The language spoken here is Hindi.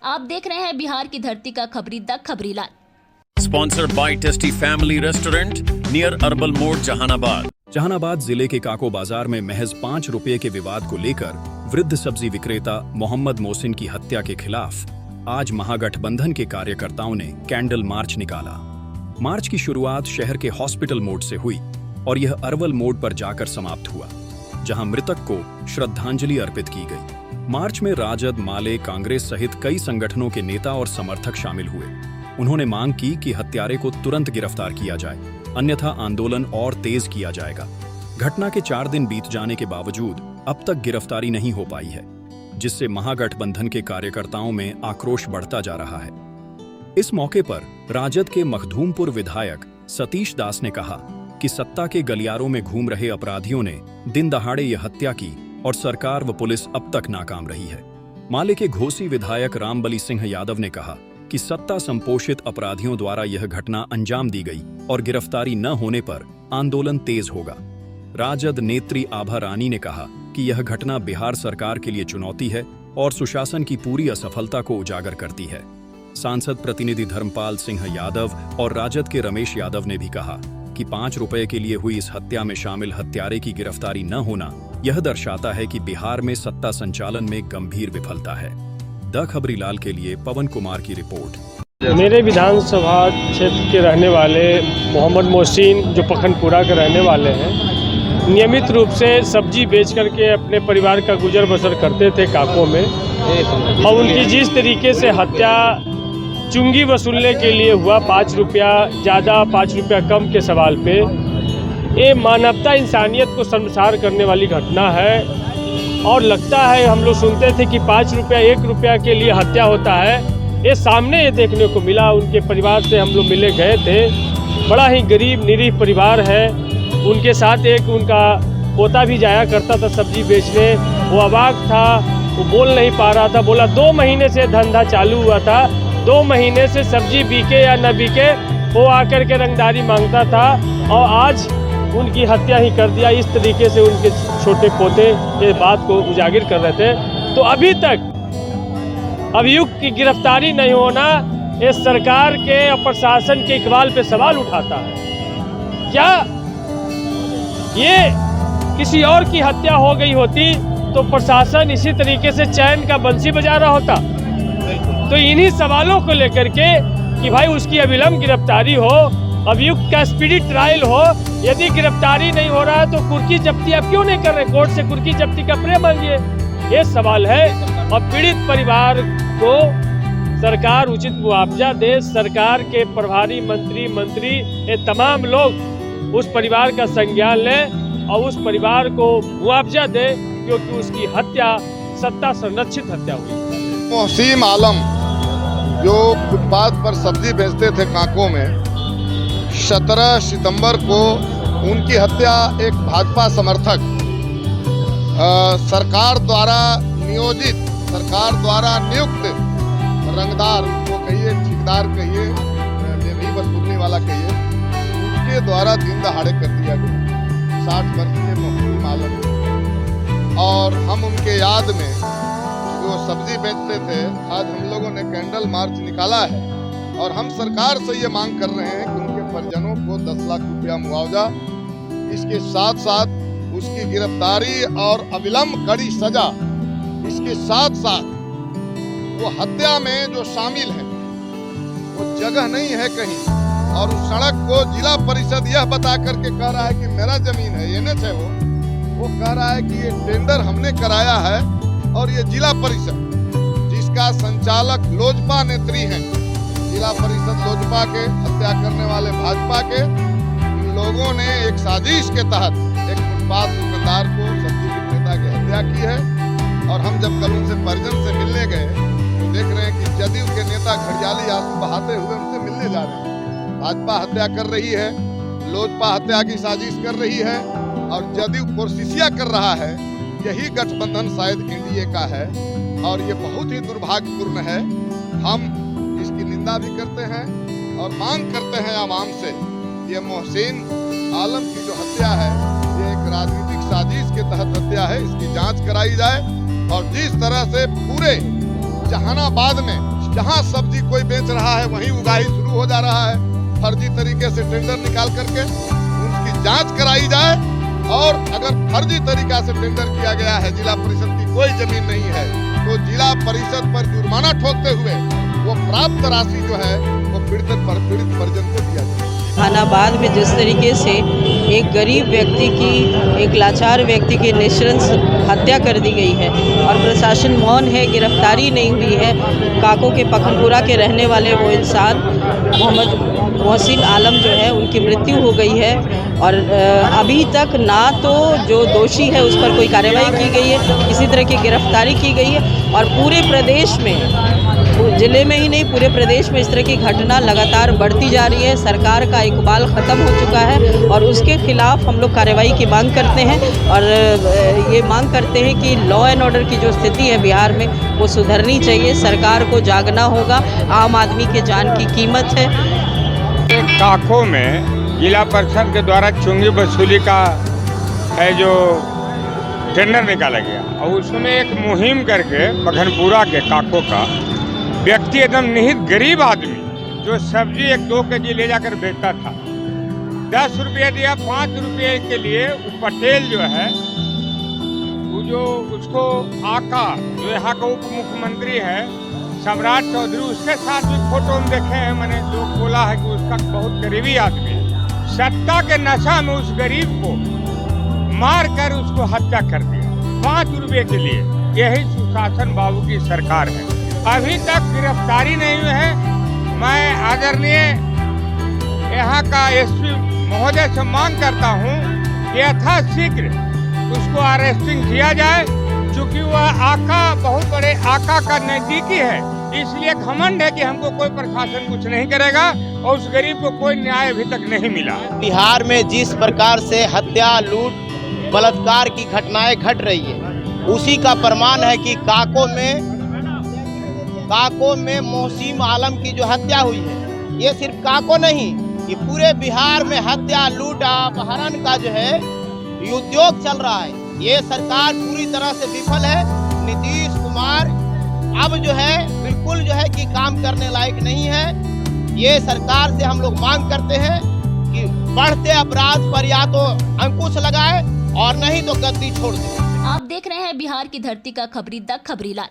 आप देख रहे हैं बिहार की धरती का खबरी द खबरी लाल। Sponsored by tasty family restaurant near Arbal मोड़ जहानाबाद। जहानाबाद जिले के काको बाजार में महज 5 रुपए के विवाद को लेकर वृद्ध सब्जी विक्रेता मोहम्मद मोहसिन की हत्या के खिलाफ आज महागठबंधन के कार्यकर्ताओं ने कैंडल मार्च निकाला। मार्च की शुरुआत शहर के हॉस्पिटल मोड़ से हुई और यह अरवल मोड़ पर जाकर समाप्त हुआ, जहां मृतक को श्रद्धांजलि अर्पित की गई। मार्च में राजद, माले, कांग्रेस सहित कई संगठनों के नेता और समर्थक शामिल हुए। उन्होंने मांग की कि हत्यारे को तुरंत गिरफ्तार किया जाए, अन्यथा आंदोलन और तेज किया जाएगा। घटना के 4 दिन बीत जाने के बावजूद अब तक गिरफ्तारी नहीं हो पाई है, जिससे महागठबंधन के कार्यकर्ताओं में आक्रोश बढ़ता जा रहा है। इस मौके पर राजद के मखदूमपुर विधायक सतीश दास ने कहा कि सत्ता के गलियारों में घूम रहे अपराधियों ने दिन दहाड़े यह हत्या की और सरकार व पुलिस अब तक नाकाम रही है। माले के घोसी विधायक रामबली सिंह यादव ने कहा कि सत्ता संपोषित अपराधियों द्वारा यह घटना अंजाम दी गई और गिरफ्तारी न होने पर आंदोलन तेज होगा। राजद नेत्री आभा रानी ने कहा कि यह घटना बिहार सरकार के लिए चुनौती है और सुशासन की पूरी असफलता को उजागर करती है। सांसद प्रतिनिधि धर्मपाल सिंह यादव और राजद के रमेश यादव ने भी कहा कि 5 रुपए के लिए हुई इस हत्या में शामिल हत्यारे की गिरफ्तारी न होना यह दर्शाता है कि बिहार में सत्ता संचालन में गंभीर विफलता है। द खबरी लाल के लिए पवन कुमार की रिपोर्ट। मेरे विधानसभा क्षेत्र के रहने वाले मोहम्मद मोहसिन, जो पखनपुरा के रहने वाले हैं, नियमित रूप से सब्जी बेच करके अपने परिवार का गुजर बसर करते थे काको में, और उनकी जिस तरीके से हत्या चुंगी वसूलने के लिए हुआ, 5 रुपया ज़्यादा 5 रुपया कम के सवाल पे, ये मानवता इंसानियत को शर्मसार करने वाली घटना है। और लगता है, हम लोग सुनते थे कि 5 रुपया 1 रुपया के लिए हत्या होता है, ये सामने ये देखने को मिला। उनके परिवार से हम लोग मिले गए थे, बड़ा ही गरीब निरीह परिवार है। उनके साथ एक उनका पोता भी जाया करता था सब्जी बेचने। वो अवाक था, वो बोल नहीं पा रहा था। बोला 2 महीने से धंधा चालू हुआ था, 2 महीने से सब्जी बिके या न बिके वो आकर के रंगदारी मांगता था, और आज उनकी हत्या ही कर दिया। इस तरीके से उनके छोटे पोते ये बात को उजागर कर रहे थे। तो अभी तक अभियुक्त की गिरफ्तारी नहीं होना ये सरकार के और प्रशासन के इकबाल पे सवाल उठाता है। क्या ये किसी और की हत्या हो गई होती तो प्रशासन इसी तरीके से चैन का बंसी बजा रहा होता? तो इन्हीं सवालों को लेकर के कि भाई उसकी अविलंब गिरफ्तारी हो, अभियुक्त का स्पीडी ट्रायल हो। यदि गिरफ्तारी नहीं हो रहा है तो कुर्की जब्ती आप क्यों नहीं कर रहे? कोर्ट से कुर्की जब्ती का प्रे मांगिए, ये सवाल है। और पीड़ित परिवार को सरकार उचित मुआवजा दे। सरकार के प्रभारी मंत्री ये तमाम लोग उस परिवार का संज्ञान लें और उस परिवार को मुआवजा दे, क्योंकि उसकी हत्या सत्ता संरक्षित हत्या हुई। मोहसिन आलम जो फुटपाथ पर सब्जी बेचते थे काको में, 17 सितंबर को उनकी हत्या एक भाजपा समर्थक सरकार द्वारा नियोजित, सरकार द्वारा नियुक्त रंगदार को कहिए, ठेकेदार कहिए, लेवी वसूलने वाला कहिए, उनके द्वारा दिन दहाड़े कर दिया गया। 60 वर्षीय मोहसिन आलम, और हम उनके याद में जो सब्जी बेचते थे, आज हम लोगों ने कैंडल मार्च निकाला है और हम सरकार से ये मांग कर रहे हैं कि उनके परिजनों को 10 लाख रुपया मुआवजा, इसके साथ साथ उसकी गिरफ्तारी और अविलंब कड़ी सजा, इसके साथ साथ वो हत्या में जो शामिल है वो जगह नहीं है कहीं, और उस सड़क को जिला परिषद यह बता करके कह रहा है कि मेरा जमीन है, एनएच है, वो कह रहा है कि ये टेंडर हमने कराया है, और ये जिला परिषद जिसका संचालक लोजपा नेत्री हैं, जिला परिषद लोजपा के, हत्या करने वाले भाजपा के, इन लोगों ने एक साजिश के तहत एक फुटपाथ दुकानदार को, सब्जी विक्रेता की हत्या की है। और हम जब कल उनसे परिजन से मिलने गए तो देख रहे हैं कि जदयू के नेता घड़ियाली आंसू बहाते हुए उनसे मिलने जा रहे हैं। भाजपा हत्या कर रही है, लोजपा हत्या की साजिश कर रही है, और जदयू कोशिशिया कर रहा है। यही गठबंधन शायद एनडीए का है, और ये बहुत ही दुर्भाग्यपूर्ण है। हम इसकी निंदा भी करते हैं और मांग करते हैं आवाम से, ये मोहसिन आलम की जो हत्या है ये एक राजनीतिक साजिश के तहत हत्या है, इसकी जांच कराई जाए। और जिस तरह से पूरे जहानाबाद में जहां सब्जी कोई बेच रहा है वहीं उगाही शुरू हो जा रहा है। फर्जी तरीके से टेंडर निकाल करके उसकी जांच कराई जाए, और अगर फर्जी तरीका से टेंडर किया गया है, जिला परिषद की कोई जमीन नहीं है, तो जिला परिषद पर जुर्माना ठोकते हुए वो प्राप्त राशि जो है वो पीड़ित परिजन को दिया जाए। जहानाबाद में जिस तरीके से एक गरीब व्यक्ति की, एक लाचार व्यक्ति की निःशंस हत्या कर दी गई है और प्रशासन मौन है, गिरफ्तारी नहीं हुई है। काको के पखनपुरा के रहने वाले वो इंसान मोहम्मद मोहसिन आलम जो है, उनकी मृत्यु हो गई है और अभी तक ना तो जो दोषी है उस पर कोई कार्रवाई की गई है, किसी तरह की गिरफ्तारी की गई है। और पूरे प्रदेश में, जिले में ही नहीं पूरे प्रदेश में इस तरह की घटना लगातार बढ़ती जा रही है। सरकार का इकबाल ख़त्म हो चुका है और उसके खिलाफ हम लोग कार्रवाई की मांग करते हैं और ये मांग करते हैं कि लॉ एंड ऑर्डर की जो स्थिति है बिहार में वो सुधरनी चाहिए। सरकार को जागना होगा, आम आदमी के जान की कीमत है। काको में जिला परिषद के द्वारा चुंगी वसूली का है जो टेंडर निकाला गया और उसमें एक मुहिम करके पखनपुरा के काको का व्यक्ति, एकदम निहित गरीब आदमी जो सब्जी 1-2 केजी ले जाकर बेचता था, 10 रुपये दिया, 5 रुपये के लिए वो पटेल जो है, वो जो उसको आका जो यहाँ का उप मुख्यमंत्री है सम्राट चौधरी, उसके साथ भी फोटो हम देखे हैं। मैंने लोग बोला है कि उसका बहुत गरीबी आदमी है। सत्ता के नशा में उस गरीब को मार कर उसको हत्या कर दिया 5 रुपये के लिए। यही सुशासन बाबू की सरकार है। अभी तक गिरफ्तारी नहीं हुई है। मैं आदरणीय यहाँ का एसपी महोदय से मांग करता हूँ कि यथाशीघ्र उसको अरेस्टिंग किया जाए, क्योंकि वह आका, बहुत बड़े आका का नजदीकी है। इसलिए घमंड है कि हमको कोई प्रशासन कुछ नहीं करेगा और उस गरीब को कोई न्याय अभी तक नहीं मिला। बिहार में जिस प्रकार से हत्या, लूट, बलात्कार की घटनाएं घट रही है, उसी का प्रमाण है कि काको में मोहसिन आलम की जो हत्या हुई है, ये सिर्फ काको नहीं, ये पूरे बिहार में हत्या, लूट, अपहरण का जो है उद्योग चल रहा है। ये सरकार पूरी तरह से विफल है। नीतीश कुमार अब जो है बिल्कुल जो है कि काम करने लायक नहीं है। ये सरकार से हम लोग मांग करते हैं कि बढ़ते अपराध पर या तो अंकुश लगाए और नहीं तो गद्दी छोड़ दे। आप देख रहे हैं बिहार की धरती का खबरी द खबरीलाल।